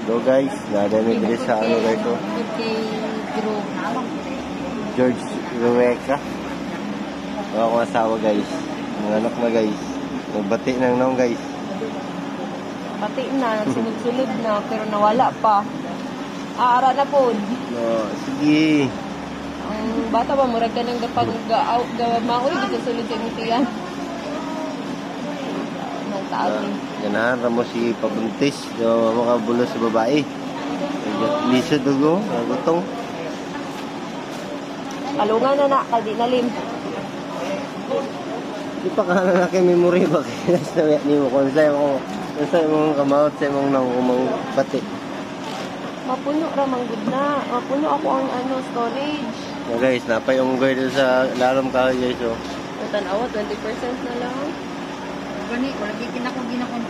So guys, nadami dito sa ano guys ko. George Rueca. Mga akong asawa guys. Mga anak na guys. Nagbati nang naong guys. Bati na, sunod-sunod na, pero nawala pa. Aara na po. No, sige. Ang bata ba, murag ka nang mauli, di sa sulod sa imitiyan. Nang taon. Ganahan ramo si pabuntis. So, makabulo sa babae. Lisod dugo, nagutong. Kalungan na na, kaldi nalim. Di pa ka na kay memory ba? Kaya sabi ni mo kung sa'yo mong kamawat sa mong nangumang pati. Mapuno ramang good na. Mapuno ako ang storage. So guys, napay yung guide sa lalam ka guys. Oh. Tanawa, 20% na lang. Gani, wala gikin ako ginakon